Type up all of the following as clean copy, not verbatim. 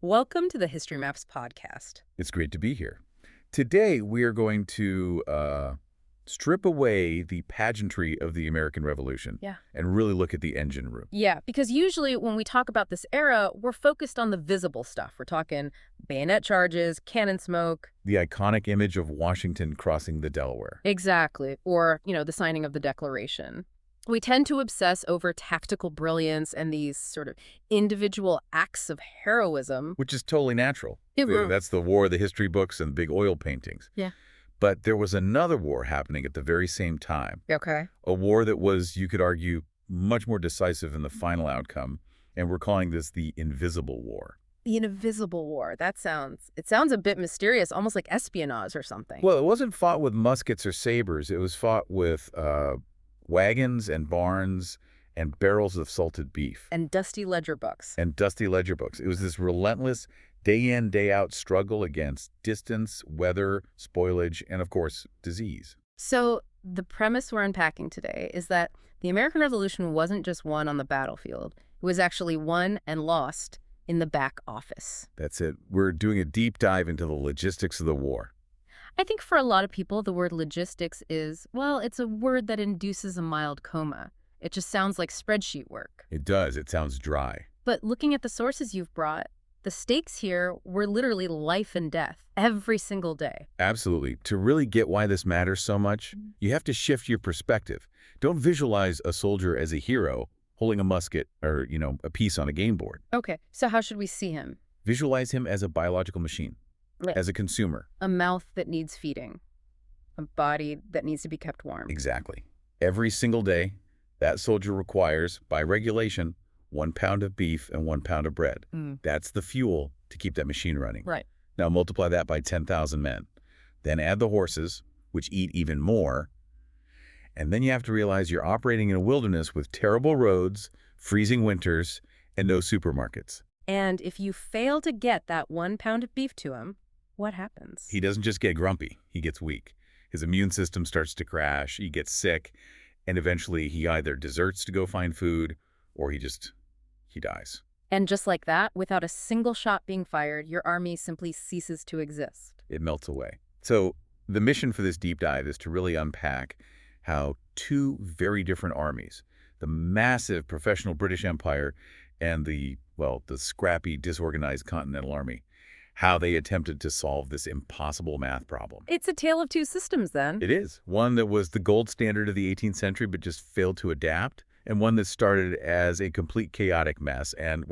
Welcome to the HistoryMaps podcast. It's great to be here. Today, we are going to strip away the pageantry of the American Revolution Yeah. and really look at the engine room. Yeah, because usually when we talk about this era, we're focused on the visible stuff. We're talking bayonet charges, cannon smoke. The iconic image of Washington crossing the Delaware. Exactly. Or, the signing of the Declaration. We tend to obsess over tactical brilliance and these sort of individual acts of heroism. Which is totally natural. Yeah, That's the war of the history books and big oil paintings. Yeah. But there was another war happening at the very same time. Okay. A war that was, you could argue, much more decisive in the final outcome. And we're calling this the Invisible War. The Invisible War. It sounds a bit mysterious, almost like espionage or something. Well, it wasn't fought with muskets or sabers. It was fought with wagons and barns and barrels of salted beef. And dusty ledger books. And dusty ledger books. It was this relentless day-in, day-out struggle against distance, weather, spoilage, and, of course, disease. So the premise we're unpacking today is that the American Revolution wasn't just won on the battlefield. It was actually won and lost in the back office. That's it. We're doing a deep dive into the logistics of the war. I think for a lot of people, the word logistics is, it's a word that induces a mild coma. It just sounds like spreadsheet work. It does. It sounds dry. But looking at the sources you've brought, the stakes here were literally life and death every single day. Absolutely. To really get why this matters so much, you have to shift your perspective. Don't visualize a soldier as a hero holding a musket or, a piece on a game board. Okay, so how should we see him? Visualize him as a biological machine, as a consumer. A mouth that needs feeding, a body that needs to be kept warm. Exactly. Every single day, that soldier requires, by regulation, 1 pound of beef and 1 pound of bread. That's the fuel to keep that machine running. Right. Now multiply that by 10,000 men. Then add the horses, which eat even more. And then you have to realize you're operating in a wilderness with terrible roads, freezing winters, and no supermarkets. And if you fail to get that 1 pound of beef to him, what happens? He doesn't just get grumpy, he gets weak. His immune system starts to crash, he gets sick, and eventually he either deserts to go find food or he dies. And just like that, without a single shot being fired, your army simply ceases to exist. It melts away. So the mission for this deep dive is to really unpack how two very different armies, the massive professional British Empire and the scrappy, disorganized Continental Army, how they attempted to solve this impossible math problem. It's a tale of two systems, then. It is. One that was the gold standard of the 18th century but just failed to adapt, and one that started as a complete chaotic mess and,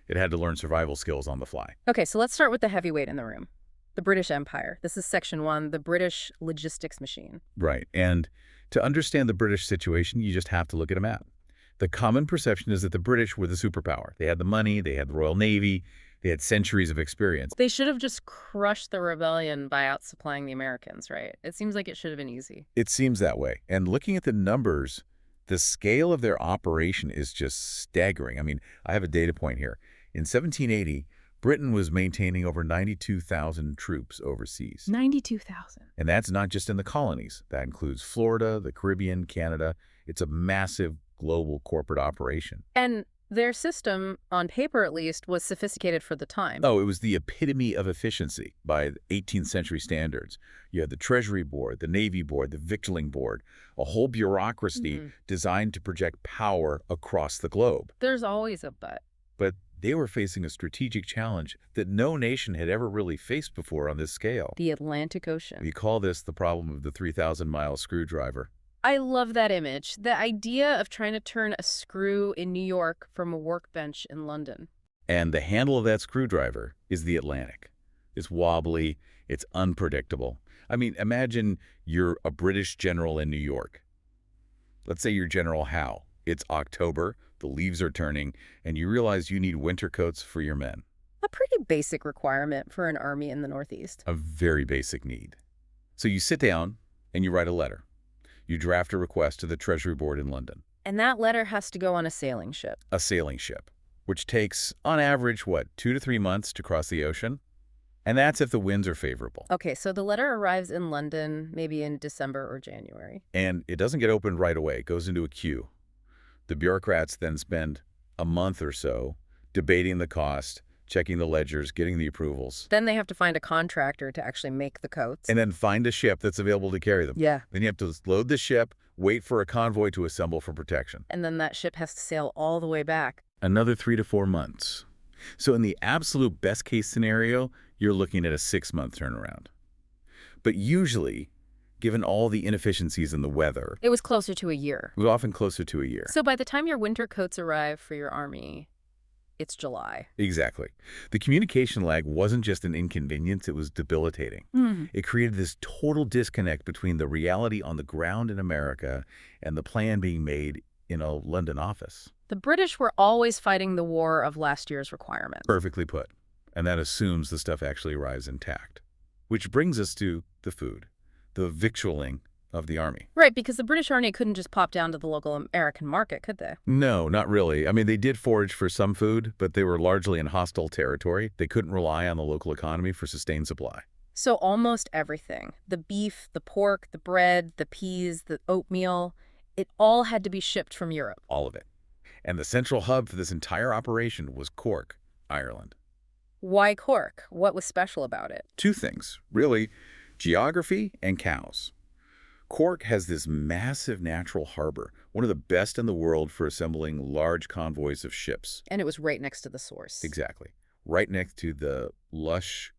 it had to learn survival skills on the fly. Okay, so let's start with the heavyweight in the room. The British Empire. This is section 1, the British logistics machine. Right. And to understand the British situation, you just have to look at a map. The common perception is that the British were the superpower. They had the money, they had the Royal Navy, they had centuries of experience. They should have just crushed the rebellion by outsupplying the Americans, right? It seems like it should have been easy. It seems that way. And looking at the numbers, the scale of their operation is just staggering. I mean, I have a data point here. In 1780, Britain was maintaining over 92,000 troops overseas. 92,000. And that's not just in the colonies. That includes Florida, the Caribbean, Canada. It's a massive global corporate operation. And their system, on paper at least, was sophisticated for the time. Oh, it was the epitome of efficiency by 18th century standards. You had the Treasury Board, the Navy Board, the Victualling Board, a whole bureaucracy designed to project power across the globe. There's always a but. But they were facing a strategic challenge that no nation had ever really faced before on this scale. The Atlantic Ocean. We call this the problem of the 3,000-mile screwdriver. I love that image. The idea of trying to turn a screw in New York from a workbench in London. And the handle of that screwdriver is the Atlantic. It's wobbly, it's unpredictable. I mean, imagine you're a British general in New York. Let's say you're General Howe. It's October, the leaves are turning, and you realize you need winter coats for your men. A pretty basic requirement for an army in the Northeast. A very basic need. So you sit down and you write a letter. You draft a request to the Treasury Board in London. And that letter has to go on a sailing ship. A sailing ship, which takes, on average, 2 to 3 months to cross the ocean? And that's if the winds are favorable. Okay, so the letter arrives in London maybe in December or January. And it doesn't get opened right away. It goes into a queue. The bureaucrats then spend a month or so debating the cost, checking the ledgers, getting the approvals. Then they have to find a contractor to actually make the coats. And then find a ship that's available to carry them. Yeah. Then you have to load the ship, wait for a convoy to assemble for protection. And then that ship has to sail all the way back. Another 3 to 4 months. So in the absolute best case scenario, you're looking at a 6-month turnaround. But usually, given all the inefficiencies in the weather, It was closer to a year. it was often closer to a year. So by the time your winter coats arrive for your army, it's July. Exactly. The communication lag wasn't just an inconvenience, it was debilitating. It created this total disconnect between the reality on the ground in America and the plan being made in a London office. The British were always fighting the war of last year's requirements. Perfectly put. And that assumes the stuff actually arrives intact. Which brings us to the food, the victualling of the army. Right, because the British Army couldn't just pop down to the local American market, could they? No, not really. I mean, they did forage for some food, but they were largely in hostile territory. They couldn't rely on the local economy for sustained supply. So almost everything, the beef, the pork, the bread, the peas, the oatmeal, it all had to be shipped from Europe. All of it. And the central hub for this entire operation was Cork, Ireland. Why Cork? What was special about it? 2 things, really, geography and cows. Cork has this massive natural harbor, one of the best in the world for assembling large convoys of ships. And it was right next to the source. Exactly. Right next to the lush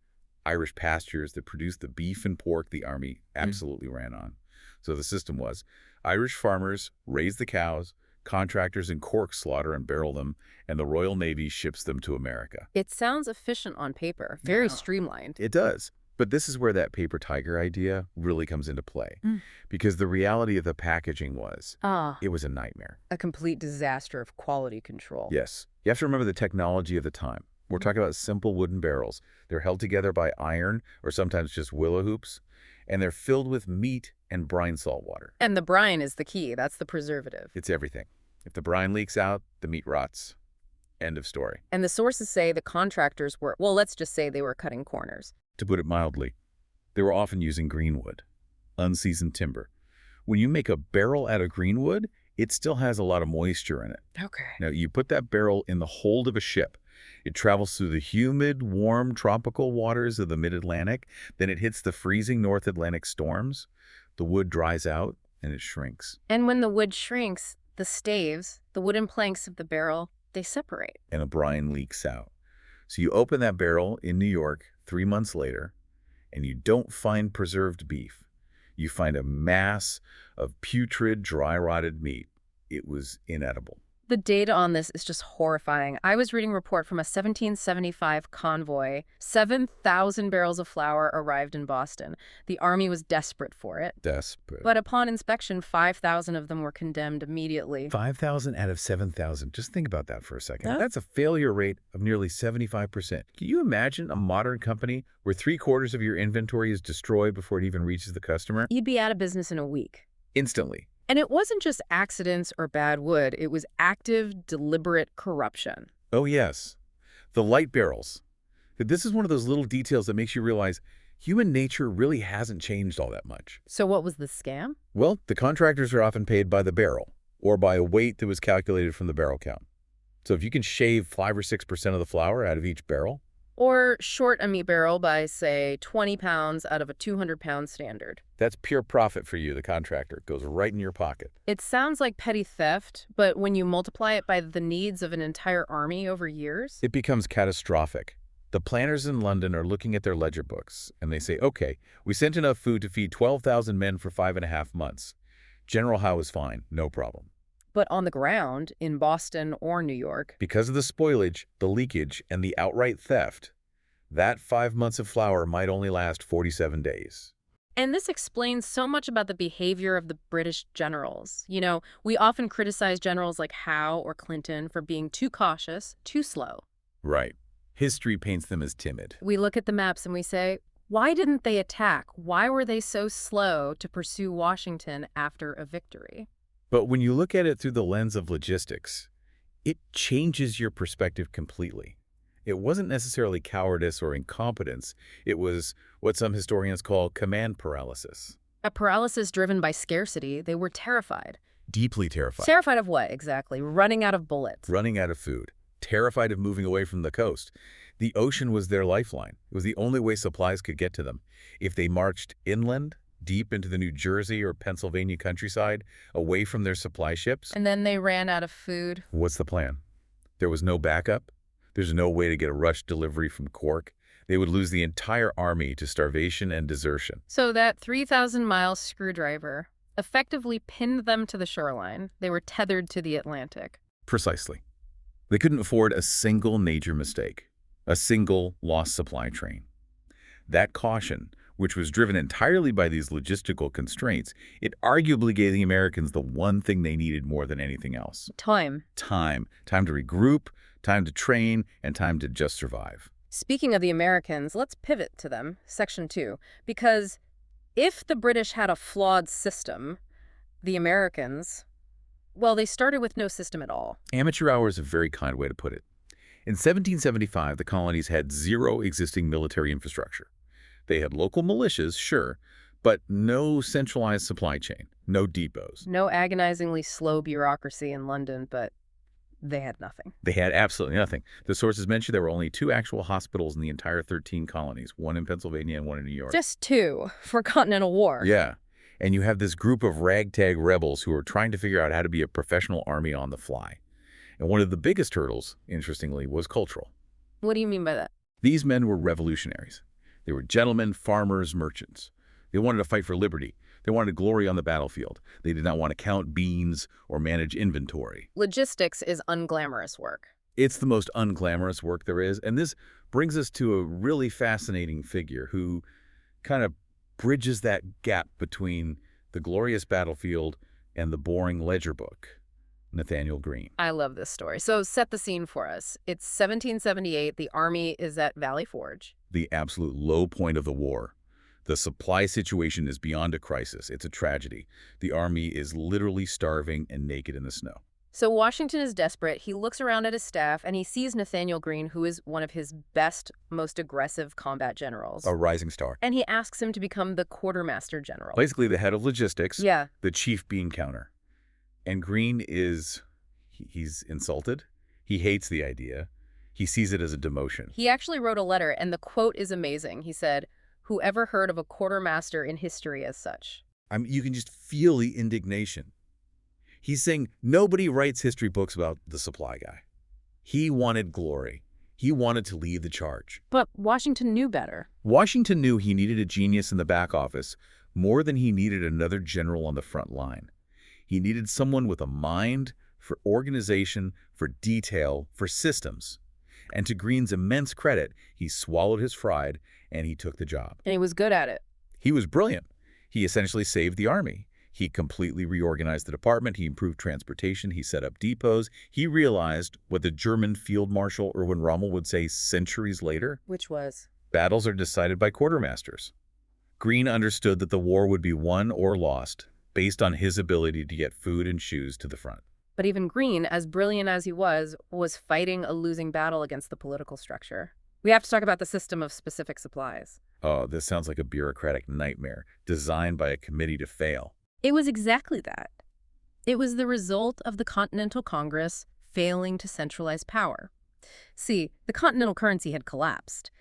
Irish pastures that produced the beef and pork the army absolutely ran on. So the system was Irish farmers raise the cows, contractors in Cork slaughter and barrel them, and the Royal Navy ships them to America. It sounds efficient on paper, very Yeah. streamlined. It does. But this is where that paper tiger idea really comes into play. Because the reality of the packaging was, it was a nightmare. A complete disaster of quality control. Yes. You have to remember the technology of the time. We're talking about simple wooden barrels. They're held together by iron or sometimes just willow hoops, and they're filled with meat and brine salt water. And the brine is the key. That's the preservative. It's everything. If the brine leaks out, the meat rots. End of story. And the sources say the contractors were, well, let's just say they were cutting corners. To put it mildly, they were often using greenwood, unseasoned timber. When you make a barrel out of greenwood, it still has a lot of moisture in it. Okay. Now, you put that barrel in the hold of a ship. It travels through the humid, warm, tropical waters of the mid-Atlantic. Then it hits the freezing North Atlantic storms. The wood dries out, and it shrinks. And when the wood shrinks, the staves, the wooden planks of the barrel, they separate. And the brine leaks out. So you open that barrel in New York 3 months later, and you don't find preserved beef. You find a mass of putrid, dry-rotted meat. It was inedible. The data on this is just horrifying. I was reading a report from a 1775 convoy. 7,000 barrels of flour arrived in Boston. The army was desperate for it. Desperate. But upon inspection, 5,000 of them were condemned immediately. 5,000 out of 7,000. Just think about that for a second. Yeah. That's a failure rate of nearly 75%. Can you imagine a modern company where 3/4 of your inventory is destroyed before it even reaches the customer? You'd be out of business in a week. Instantly. And it wasn't just accidents or bad wood. It was active, deliberate corruption. Oh, yes. The light barrels. This is one of those little details that makes you realize human nature really hasn't changed all that much. So what was the scam? Well, the contractors are often paid by the barrel or by a weight that was calculated from the barrel count. So if you can shave 5 or 6% of the flour out of each barrel, Or short a meat barrel by, say, 20 pounds out of a 200-pound standard. that's pure profit for you, the contractor. It goes right in your pocket. It sounds like petty theft, but when you multiply it by the needs of an entire army over years, It becomes catastrophic. The planners in London are looking at their ledger books, and they say, okay, we sent enough food to feed 12,000 men for 5.5 months. General Howe is fine, no problem. but on the ground, in Boston or New York, Because of the spoilage, the leakage, and the outright theft, that 5 months of flour might only last 47 days. and this explains so much about the behavior of the British generals. You know, we often criticize generals like Howe or Clinton for being too cautious, too slow. Right. History paints them as timid. We look at the maps and we say, why didn't they attack? Why were they so slow to pursue Washington after a victory? But when you look at it through the lens of logistics, it changes your perspective completely. It wasn't necessarily cowardice or incompetence. It was what some historians call command paralysis. A paralysis driven by scarcity. They were terrified. Deeply terrified. Terrified of what, exactly? Running out of bullets. Running out of food. terrified of moving away from the coast. The ocean was their lifeline. It was the only way supplies could get to them. If they marched inland, deep into the New Jersey or Pennsylvania countryside, away from their supply ships. And then they ran out of food. What's the plan? There was no backup. There's no way to get a rush delivery from Cork. They would lose the entire army to starvation and desertion. So that 3,000-mile screwdriver effectively pinned them to the shoreline. They were tethered to the Atlantic. Precisely. They couldn't afford a single major mistake, a single lost supply train. That caution, which was driven entirely by these logistical constraints, it arguably gave the Americans the one thing they needed more than anything else. Time. Time. Time to regroup, time to train, and time to just survive. Speaking of the Americans, let's pivot to them, Section 2, because if the British had a flawed system, the Americans, well, they started with no system at all. Amateur hour is a very kind way to put it. In 1775, the colonies had zero existing military infrastructure. They had local militias, sure, but no centralized supply chain, no depots. No agonizingly slow bureaucracy in London, but they had nothing. They had absolutely nothing. The sources mentioned there were only 2 actual hospitals in the entire 13 colonies, one in Pennsylvania and one in New York. Just 2 for Continental War. Yeah. And you have this group of ragtag rebels who are trying to figure out how to be a professional army on the fly. And one of the biggest hurdles, interestingly, was cultural. What do you mean by that? These men were revolutionaries. They were gentlemen, farmers, merchants. They wanted to fight for liberty. They wanted glory on the battlefield. They did not want to count beans or manage inventory. Logistics is unglamorous work. It's the most unglamorous work there is. And this brings us to a really fascinating figure who kind of bridges that gap between the glorious battlefield and the boring ledger book. Nathanael Greene. I love this story. So set the scene for us. It's 1778. The army is at Valley Forge. The absolute low point of the war. The supply situation is beyond a crisis. It's a tragedy. The army is literally starving and naked in the snow. So Washington is desperate. He looks around at his staff and he sees Nathanael Greene, who is one of his best, most aggressive combat generals. A rising star. And he asks him to become the Quartermaster General. Basically the head of logistics. Yeah. The chief bean counter. And Greene he's insulted. He hates the idea. He sees it as a demotion. He actually wrote a letter, and the quote is amazing. He said, "Whoever heard of a quartermaster in history as such?" You can just feel the indignation. He's saying nobody writes history books about the supply guy. He wanted glory. He wanted to lead the charge. But Washington knew better. Washington knew he needed a genius in the back office more than he needed another general on the front line. He needed someone with a mind for organization, for detail, for systems. And to Greene's immense credit, he swallowed his pride and he took the job. And he was good at it. He was brilliant. He essentially saved the army. He completely reorganized the department. He improved transportation. He set up depots. He realized what the German Field Marshal Erwin Rommel would say centuries later. Which was? Battles are decided by quartermasters. Greene understood that the war would be won or lost based on his ability to get food and shoes to the front. But even Greene, as brilliant as he was fighting a losing battle against the political structure. We have to talk about the system of specific supplies. Oh, this sounds like a bureaucratic nightmare designed by a committee to fail. It was exactly that. It was the result of the Continental Congress failing to centralize power. See, the continental currency had collapsed,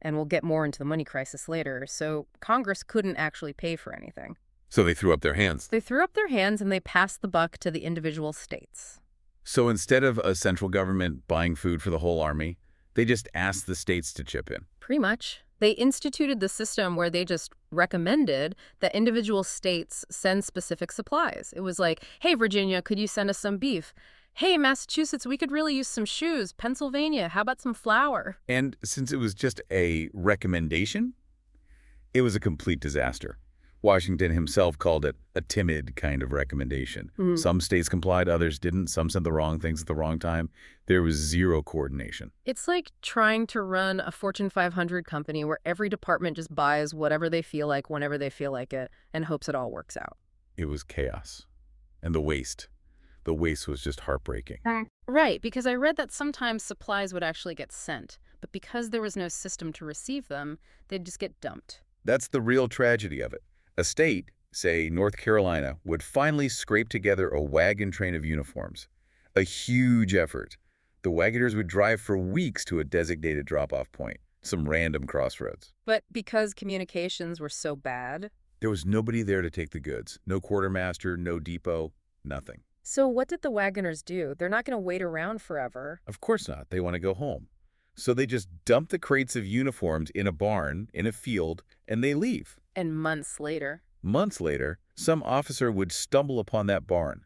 and we'll get more into the money crisis later, so Congress couldn't actually pay for anything. So they threw up their hands. They threw up their hands and they passed the buck to the individual states. So instead of a central government buying food for the whole army, they just asked the states to chip in. Pretty much. They instituted the system where they just recommended that individual states send specific supplies. It was like, hey, Virginia, could you send us some beef? Hey, Massachusetts, we could really use some shoes. Pennsylvania, how about some flour? And since it was just a recommendation, it was a complete disaster. Washington himself called it a timid kind of recommendation. Some states complied, others didn't. Some said the wrong things at the wrong time. There was zero coordination. It's like trying to run a Fortune 500 company where every department just buys whatever they feel like whenever they feel like it and hopes it all works out. It was chaos. And the waste. The waste was just heartbreaking. Right, because I read that sometimes supplies would actually get sent, but because there was no system to receive them, they'd just get dumped. That's the real tragedy of it. A state, say North Carolina, would finally scrape together a wagon train of uniforms. A huge effort. The wagoners would drive for weeks to a designated drop-off point, some random crossroads. But because communications were so bad? There was nobody there to take the goods. No quartermaster, no depot, nothing. So what did the wagoners do? They're not going to wait around forever. Of course not. They want to go home. So they just dump the crates of uniforms in a barn, in a field, and they leave. And months later? Months later, some officer would stumble upon that barn.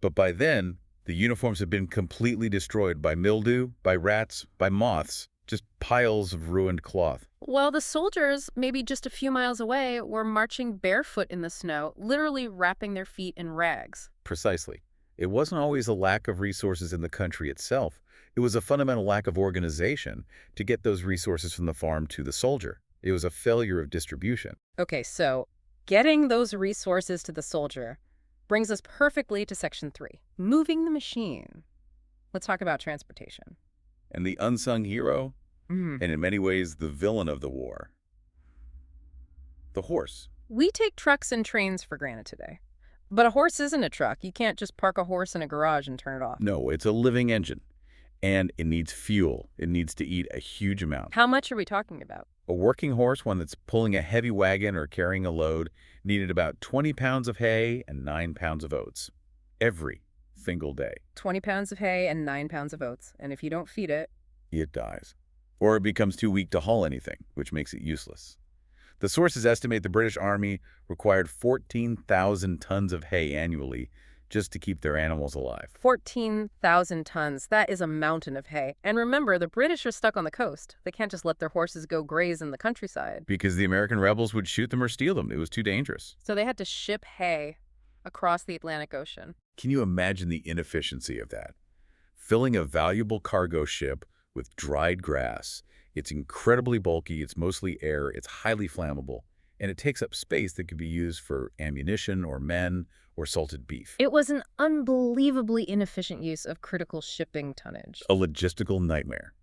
But by then, the uniforms had been completely destroyed by mildew, by rats, by moths, just piles of ruined cloth. Well, the soldiers, maybe just a few miles away, were marching barefoot in the snow, literally wrapping their feet in rags. Precisely. It wasn't always a lack of resources in the country itself. It was a fundamental lack of organization to get those resources from the farm to the soldier. It was a failure of distribution. Okay, so getting those resources to the soldier brings us perfectly to Section 3, moving the machine. Let's talk about transportation. And the unsung hero, and in many ways the villain of the war, the horse. We take trucks and trains for granted today. But a horse isn't a truck. You can't just park a horse in a garage and turn it off. No, it's a living engine. And it needs fuel. It needs to eat a huge amount. How much are we talking about? A working horse, one that's pulling a heavy wagon or carrying a load, needed about 20 pounds of hay and 9 pounds of oats every single day. 20 pounds of hay and 9 pounds of oats. And if you don't feed it, It dies. Or it becomes too weak to haul anything, which makes it useless. The sources estimate the British Army required 14,000 tons of hay annually just to keep their animals alive. 14,000 tons. That is a mountain of hay. And remember, the British are stuck on the coast. They can't just let their horses go graze in the countryside. Because the American rebels would shoot them or steal them. It was too dangerous. So they had to ship hay across the Atlantic Ocean. Can you imagine the inefficiency of that? Filling a valuable cargo ship with dried grass. It's incredibly bulky, it's mostly air, it's highly flammable, and it takes up space that could be used for ammunition or men or salted beef. It was an unbelievably inefficient use of critical shipping tonnage. A logistical nightmare.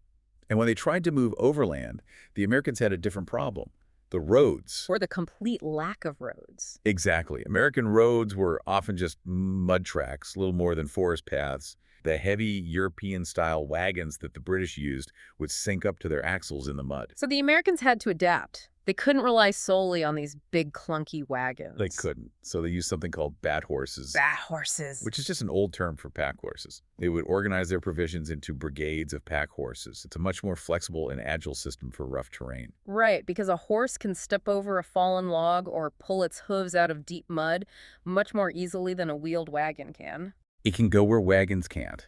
And when they tried to move overland, the Americans had a different problem. The roads. Or the complete lack of roads. Exactly. American roads were often just mud tracks, little more than forest paths. The heavy European-style wagons that the British used would sink up to their axles in the mud. So the Americans had to adapt. They couldn't rely solely on these big, clunky wagons. They couldn't. So they used something called bat horses. Bat horses. Which is just an old term for pack horses. They would organize their provisions into brigades of pack horses. It's a much more flexible and agile system for rough terrain. Right, because a horse can step over a fallen log or pull its hooves out of deep mud much more easily than a wheeled wagon can. It can go where wagons can't.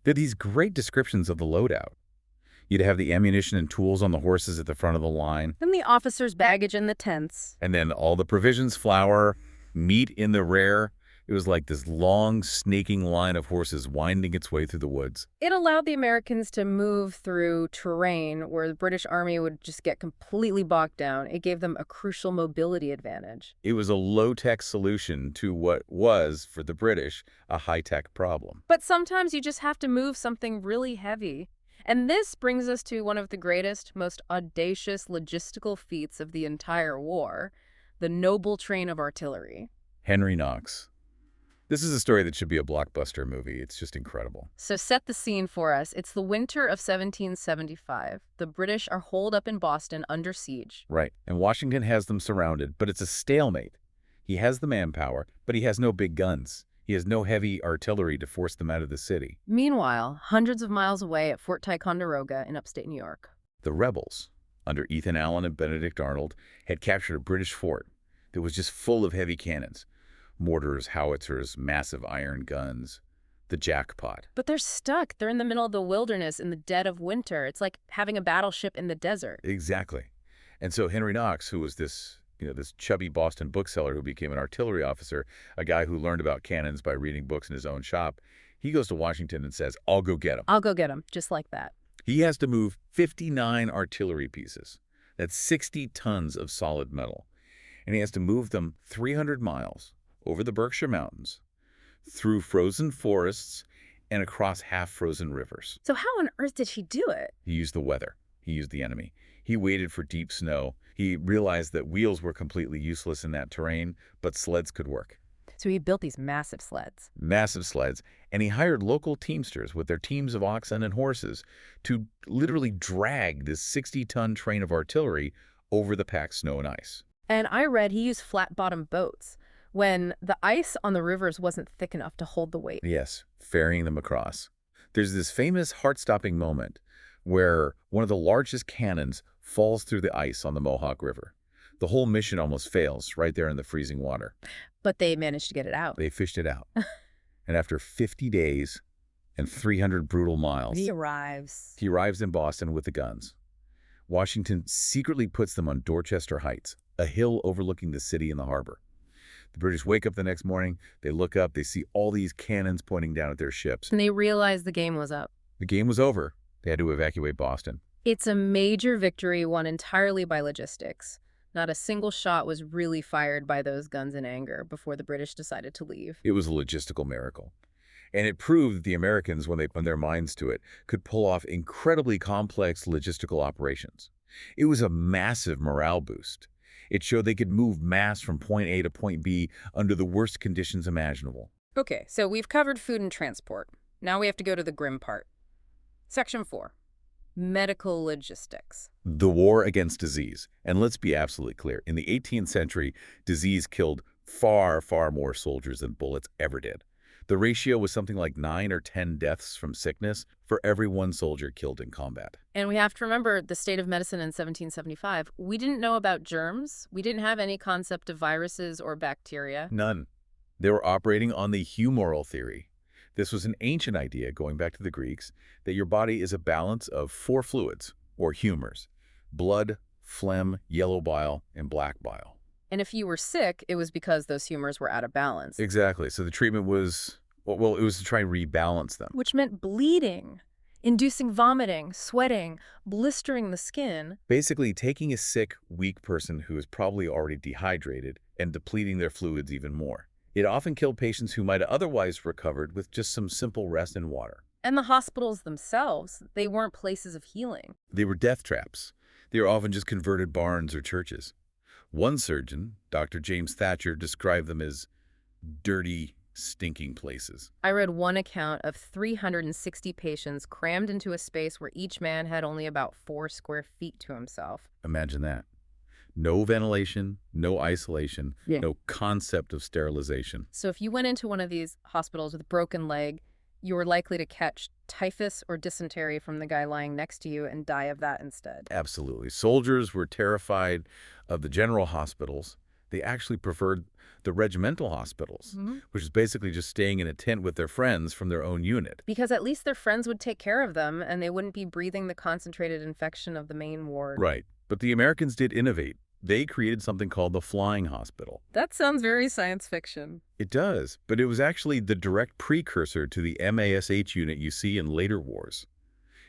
There are these great descriptions of the loadout. You'd have the ammunition and tools on the horses at the front of the line. Then the officers' baggage in the tents. And then all the provisions, flour, meat in the rear. It was like this long, snaking line of horses winding its way through the woods. It allowed the Americans to move through terrain where the British Army would just get completely bogged down. It gave them a crucial mobility advantage. It was a low-tech solution to what was, for the British, a high-tech problem. But sometimes you just have to move something really heavy. And this brings us to one of the greatest, most audacious logistical feats of the entire war, the noble train of artillery. Henry Knox. This is a story that should be a blockbuster movie. It's just incredible. So set the scene for us. It's the winter of 1775. The British are holed up in Boston under siege. Right. And Washington has them surrounded, but it's a stalemate. He has the manpower, but he has no big guns. He has no heavy artillery to force them out of the city. Meanwhile, hundreds of miles away at Fort Ticonderoga in upstate New York, The rebels, under Ethan Allen and Benedict Arnold, had captured a British fort that was just full of heavy cannons. Mortars, howitzers, massive iron guns. The jackpot. But they're stuck. They're in the middle of the wilderness in the dead of winter. It's like having a battleship in the desert. Exactly. And so Henry Knox, who was this chubby Boston bookseller who became an artillery officer, a guy who learned about cannons by reading books in his own shop, he goes to Washington and says, I'll go get him. I'll go get him, just like that. He has to move 59 artillery pieces. That's 60 tons of solid metal. And he has to move them 300 miles over the Berkshire Mountains, through frozen forests, and across half-frozen rivers. So how on earth did he do it? He used the weather. He used the enemy. He waited for deep snow. He realized that wheels were completely useless in that terrain, but sleds could work. So he built these massive sleds. Massive sleds, and he hired local teamsters with their teams of oxen and horses to literally drag this 60-ton train of artillery over the packed snow and ice. And I read he used flat-bottom boats when the ice on the rivers wasn't thick enough to hold the weight. Yes, ferrying them across. There's this famous heart-stopping moment where one of the largest cannons falls through the ice on the Mohawk River. The whole mission almost fails right there in the freezing water. But they managed to get it out. They fished it out. And after 50 days and 300 brutal miles, He arrives. he arrives in Boston with the guns. Washington secretly puts them on Dorchester Heights, a hill overlooking the city and the harbor. The British wake up the next morning, they look up, they see all these cannons pointing down at their ships. And they realized the game was up. The game was over. They had to evacuate Boston. It's a major victory won entirely by logistics. Not a single shot was really fired by those guns in anger before the British decided to leave. It was a logistical miracle. And it proved that the Americans, when they put their minds to it, could pull off incredibly complex logistical operations. It was a massive morale boost. It showed they could move mass from point A to point B under the worst conditions imaginable. Okay, so we've covered food and transport. Now we have to go to the grim part. Section 4. Medical logistics. The war against disease. And let's be absolutely clear. In the 18th century, disease killed far, far more soldiers than bullets ever did. The ratio was something like 9 or 10 deaths from sickness for every one soldier killed in combat. And we have to remember the state of medicine in 1775. We didn't know about germs. We didn't have any concept of viruses or bacteria. None. They were operating on the humoral theory. This was an ancient idea, going back to the Greeks, that your body is a balance of 4 fluids, or humors: blood, phlegm, yellow bile, and black bile. And if you were sick, it was because those humors were out of balance. Exactly. So the treatment was, well, it was to try and rebalance them. Which meant bleeding, inducing vomiting, sweating, blistering the skin. Basically, taking a sick, weak person who is probably already dehydrated and depleting their fluids even more. It often killed patients who might have otherwise recovered with just some simple rest and water. And the hospitals themselves, they weren't places of healing. They were death traps. They were often just converted barns or churches. One surgeon, Dr. James Thatcher, described them as dirty, stinking places. I read one account of 360 patients crammed into a space where each man had only about 4 square feet to himself. Imagine that. No ventilation, no isolation, no concept of sterilization. So if you went into one of these hospitals with a broken leg, you were likely to catch typhus or dysentery from the guy lying next to you and die of that instead. Absolutely. Soldiers were terrified of the general hospitals. They actually preferred the regimental hospitals, which is basically just staying in a tent with their friends from their own unit. Because at least their friends would take care of them and they wouldn't be breathing the concentrated infection of the main ward. Right. But the Americans did innovate. They created something called the flying hospital. That sounds very science fiction. It does, but it was actually the direct precursor to the MASH unit you see in later wars.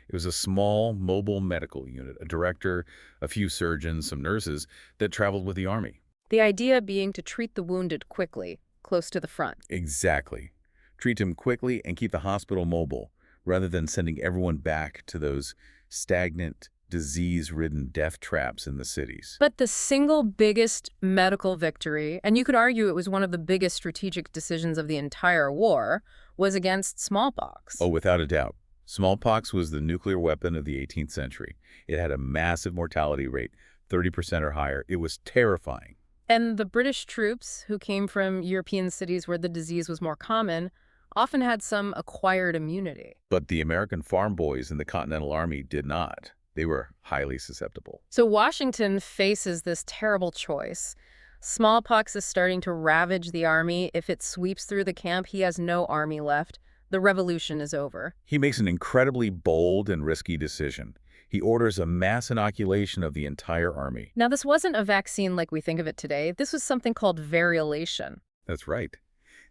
It was a small, mobile medical unit, a director, a few surgeons, some nurses that traveled with the Army. The idea being to treat the wounded quickly, close to the front. Exactly. Treat them quickly and keep the hospital mobile, rather than sending everyone back to those stagnant, disease-ridden death traps in the cities. But the single biggest medical victory, and you could argue it was one of the biggest strategic decisions of the entire war, was against smallpox. Oh, without a doubt. Smallpox was the nuclear weapon of the 18th century. It had a massive mortality rate, 30% or higher. It was terrifying. And the British troops, who came from European cities where the disease was more common, often had some acquired immunity. But the American farm boys in the Continental Army did not. They were highly susceptible. So Washington faces this terrible choice. Smallpox is starting to ravage the army. If it sweeps through the camp, he has no army left. The revolution is over. He makes an incredibly bold and risky decision. He orders a mass inoculation of the entire army. Now, this wasn't a vaccine like we think of it today. This was something called variolation. That's right.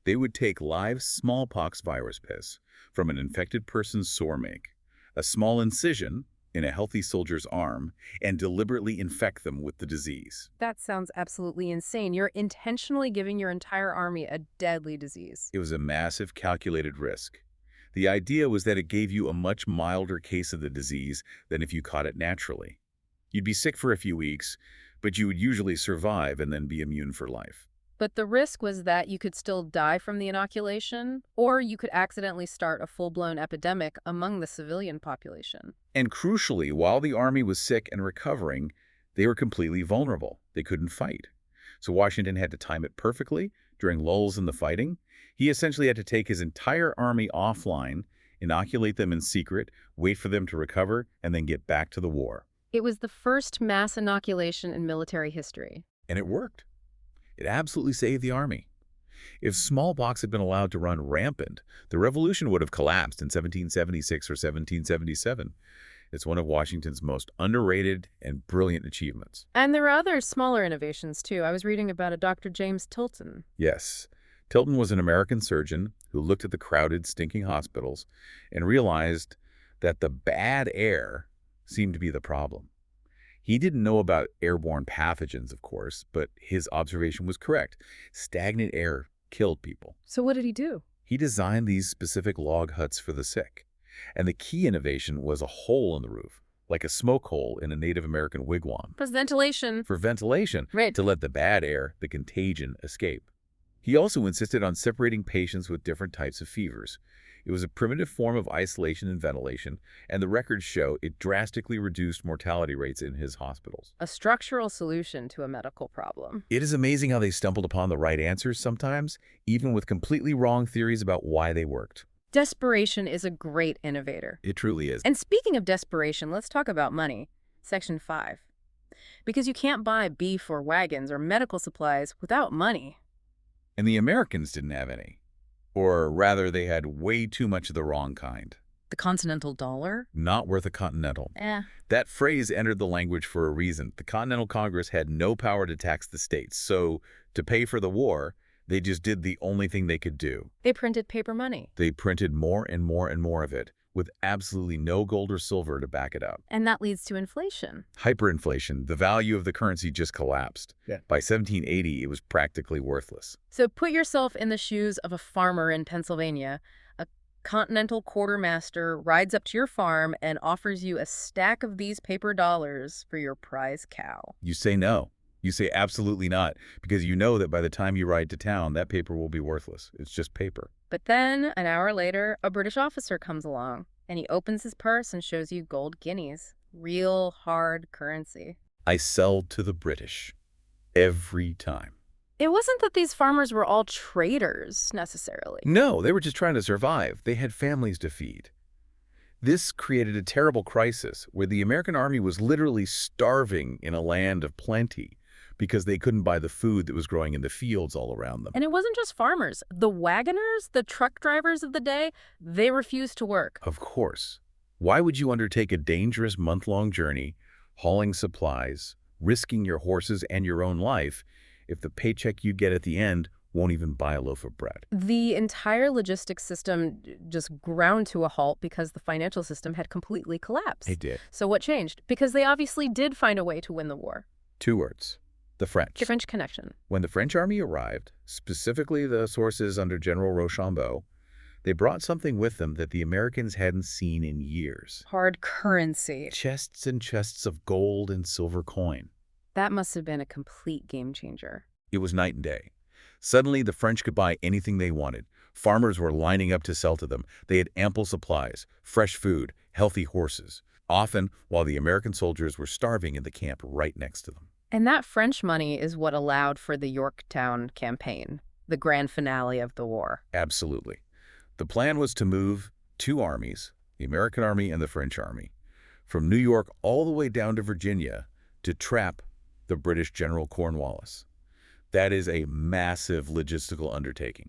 They would take live smallpox virus piss from an infected person's sore make, a small incision in a healthy soldier's arm, and deliberately infect them with the disease. That sounds absolutely insane. You're intentionally giving your entire army a deadly disease. It was a massive calculated risk. The idea was that it gave you a much milder case of the disease than if you caught it naturally. You'd be sick for a few weeks, but you would usually survive and then be immune for life. But the risk was that you could still die from the inoculation, or you could accidentally start a full-blown epidemic among the civilian population. And crucially, while the Army was sick and recovering, they were completely vulnerable. They couldn't fight. So Washington had to time it perfectly during lulls in the fighting. He essentially had to take his entire army offline, inoculate them in secret, wait for them to recover, and then get back to the war. It was the first mass inoculation in military history. And it worked. It absolutely saved the Army. If smallpox had been allowed to run rampant, the revolution would have collapsed in 1776 or 1777. It's one of Washington's most underrated and brilliant achievements. And there are other smaller innovations, too. I was reading about a Dr. James Tilton. Yes, Tilton was an American surgeon who looked at the crowded, stinking hospitals and realized that the bad air seemed to be the problem. He didn't know about airborne pathogens, of course, but his observation was correct. Stagnant air killed people. So what did he do? He designed these specific log huts for the sick. And the key innovation was a hole in the roof, like a smoke hole in a Native American wigwam. For ventilation. For ventilation, Right. to let the bad air, the contagion, escape. He also insisted on separating patients with different types of fevers. It was a primitive form of isolation and ventilation, and the records show it drastically reduced mortality rates in his hospitals. A structural solution to a medical problem. It is amazing how they stumbled upon the right answers sometimes, even with completely wrong theories about why they worked. Desperation is a great innovator. It truly is. And speaking of desperation, let's talk about money. Section 5. Because you can't buy beef or wagons or medical supplies without money. And the Americans didn't have any. Or rather, they had way too much of the wrong kind. The Continental dollar? Not worth a continental. That phrase entered the language for a reason. The Continental Congress had no power to tax the states, so to pay for the war, they just did the only thing they could do. They printed paper money. They printed more and more and more of it, with absolutely no gold or silver to back it up. And that leads to inflation. Hyperinflation, the value of the currency just collapsed. By 1780, it was practically worthless. So put yourself in the shoes of a farmer in Pennsylvania. A Continental quartermaster rides up to your farm and offers you a stack of these paper dollars for your prize cow. You say no. You say absolutely not, because you know that by the time you ride to town, that paper will be worthless. It's just paper. But then, an hour later, a British officer comes along, and he opens his purse and shows you gold guineas. Real hard currency. I sell to the British. Every time. It wasn't that these farmers were all traitors, necessarily. No, they were just trying to survive. They had families to feed. This created a terrible crisis where the American army was literally starving in a land of plenty because they couldn't buy the food that was growing in the fields all around them. And it wasn't just farmers. The wagoners, the truck drivers of the day, they refused to work. Of course. Why would you undertake a dangerous month-long journey, hauling supplies, risking your horses and your own life, if the paycheck you get at the end won't even buy a loaf of bread? The entire logistics system just ground to a halt because the financial system had completely collapsed. It did. So what changed? Because they obviously did find a way to win the war. 2 words. The French. The French connection. When the French army arrived, specifically the sources under General Rochambeau, they brought something with them that the Americans hadn't seen in years. Hard currency. Chests and chests of gold and silver coin. That must have been a complete game changer. It was night and day. Suddenly, the French could buy anything they wanted. Farmers were lining up to sell to them. They had ample supplies, fresh food, healthy horses, often while the American soldiers were starving in the camp right next to them. And that French money is what allowed for the Yorktown campaign, the grand finale of the war. Absolutely. The plan was to move 2 armies, the American Army and the French Army, from New York all the way down to Virginia to trap the British General Cornwallis. That is a massive logistical undertaking,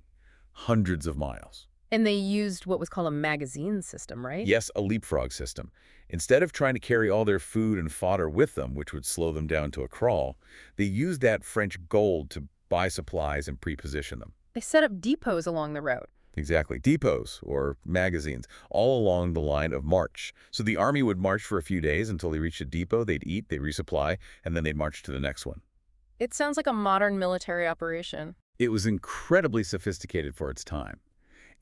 hundreds of miles. And they used what was called a magazine system, right? Yes, a leapfrog system. Instead of trying to carry all their food and fodder with them, which would slow them down to a crawl, they used that French gold to buy supplies and pre-position them. They set up depots along the route. Exactly. Depots, or magazines, all along the line of march. So the army would march for a few days until they reached a depot, they'd eat, they'd resupply, and then they'd march to the next one. It sounds like a modern military operation. It was incredibly sophisticated for its time.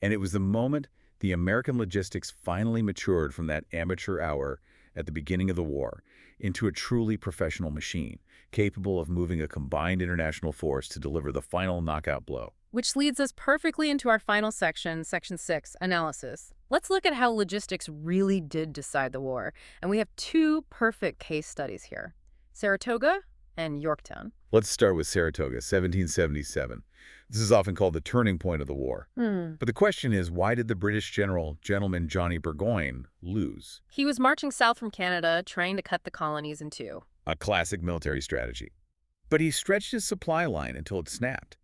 And it was the moment the American logistics finally matured from that amateur hour at the beginning of the war into a truly professional machine, capable of moving a combined international force to deliver the final knockout blow. Which leads us perfectly into our final section, Section 6, Analysis. Let's look at how logistics really did decide the war. And we have two perfect case studies here, Saratoga and Yorktown. Let's start with Saratoga, 1777. This is often called the turning point of the war. But the question is, why did the British gentleman Johnny Burgoyne, lose? He was marching south from Canada, trying to cut the colonies in two. A classic military strategy. But he stretched his supply line until it snapped.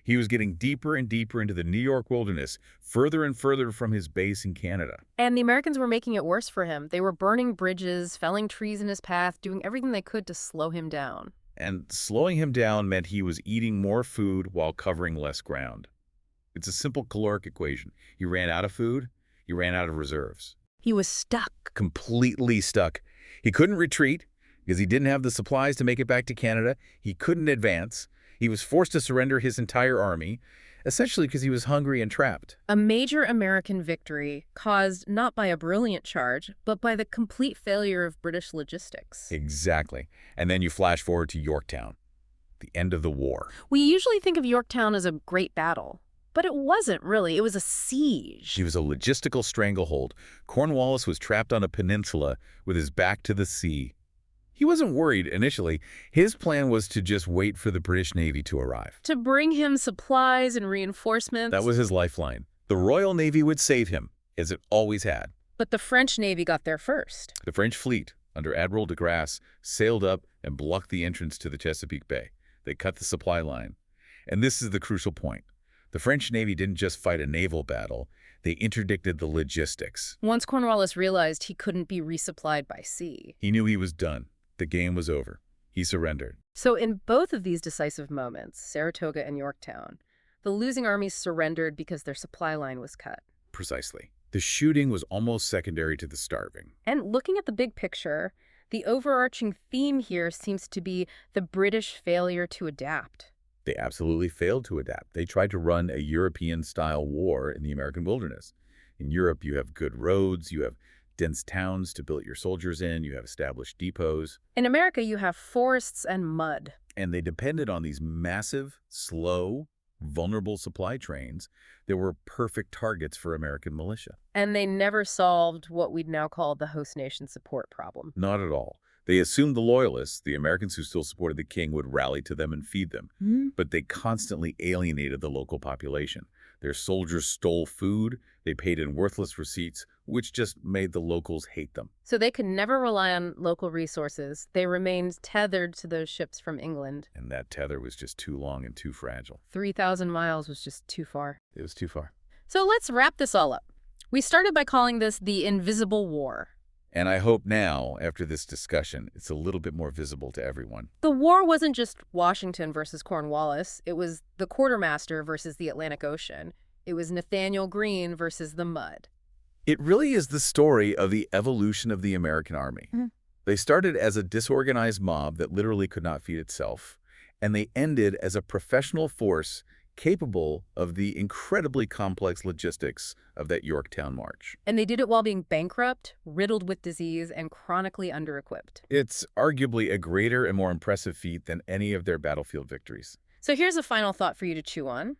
He was getting deeper and deeper into the New York wilderness, further and further from his base in Canada. And the Americans were making it worse for him. They were burning bridges, felling trees in his path, doing everything they could to slow him down. And slowing him down meant he was eating more food while covering less ground. It's a simple caloric equation. He ran out of food, he ran out of reserves. He was stuck. Completely stuck. He couldn't retreat because he didn't have the supplies to make it back to Canada. He couldn't advance. He was forced to surrender his entire army, essentially because he was hungry and trapped. A major American victory caused not by a brilliant charge, but by the complete failure of British logistics. Exactly. And then you flash forward to Yorktown, the end of the war. We usually think of Yorktown as a great battle, but it wasn't really. It was a siege. It was a logistical stranglehold. Cornwallis was trapped on a peninsula with his back to the sea. He wasn't worried initially. His plan was to just wait for the British Navy to arrive. To bring him supplies and reinforcements. That was his lifeline. The Royal Navy would save him, as it always had. But the French Navy got there first. The French fleet, under Admiral de Grasse, sailed up and blocked the entrance to the Chesapeake Bay. They cut the supply line. And this is the crucial point. The French Navy didn't just fight a naval battle. They interdicted the logistics. Once Cornwallis realized he couldn't be resupplied by sea, He knew he was done. The game was over. He surrendered. So in both of these decisive moments, Saratoga and Yorktown, the losing armies surrendered because their supply line was cut. Precisely. The shooting was almost secondary to the starving. And looking at the big picture, the overarching theme here seems to be the British failure to adapt. They absolutely failed to adapt. They tried to run a European-style war in the American wilderness. In Europe, you have good roads, you have dense towns to build your soldiers in, you have established depots. In America, you have forests and mud. And they depended on these massive, slow, vulnerable supply trains that were perfect targets for American militia. And they never solved what we'd now call the host nation support problem. Not at all. They assumed the loyalists, the Americans who still supported the king, would rally to them and feed them. But they constantly alienated the local population. Their soldiers stole food, they paid in worthless receipts, which just made the locals hate them. So they could never rely on local resources. They remained tethered to those ships from England. And that tether was just too long and too fragile. 3,000 miles was just too far. It was too far. So let's wrap this all up. We started by calling this the Invisible War. And I hope now, after this discussion, it's a little bit more visible to everyone. The war wasn't just Washington versus Cornwallis. It was the Quartermaster versus the Atlantic Ocean. It was Nathanael Greene versus the mud. It really is the story of the evolution of the American Army. They started as a disorganized mob that literally could not feed itself, and they ended as a professional force capable of the incredibly complex logistics of that Yorktown march. And they did it while being bankrupt, riddled with disease, and chronically under-equipped. It's arguably a greater and more impressive feat than any of their battlefield victories. So here's a final thought for you to chew on.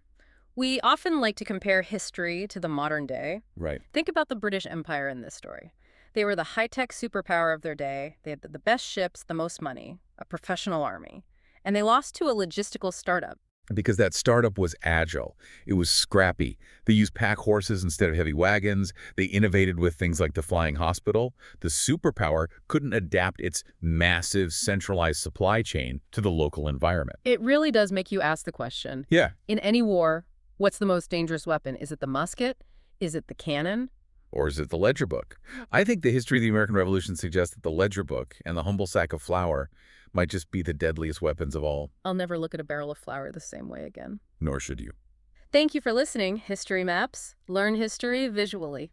We often like to compare history to the modern day. Right. Think about the British Empire in this story. They were the high-tech superpower of their day. They had the best ships, the most money, a professional army. And they lost to a logistical startup. Because that startup was agile. It was scrappy. They used pack horses instead of heavy wagons. They innovated with things like the flying hospital. The superpower couldn't adapt its massive centralized supply chain to the local environment. It really does make you ask the question. Yeah. In any war, what's the most dangerous weapon? Is it the musket? Is it the cannon? Or is it the ledger book? I think the history of the American Revolution suggests that the ledger book and the humble sack of flour might just be the deadliest weapons of all. I'll never look at a barrel of flour the same way again. Nor should you. Thank you for listening, History Maps. Learn history visually.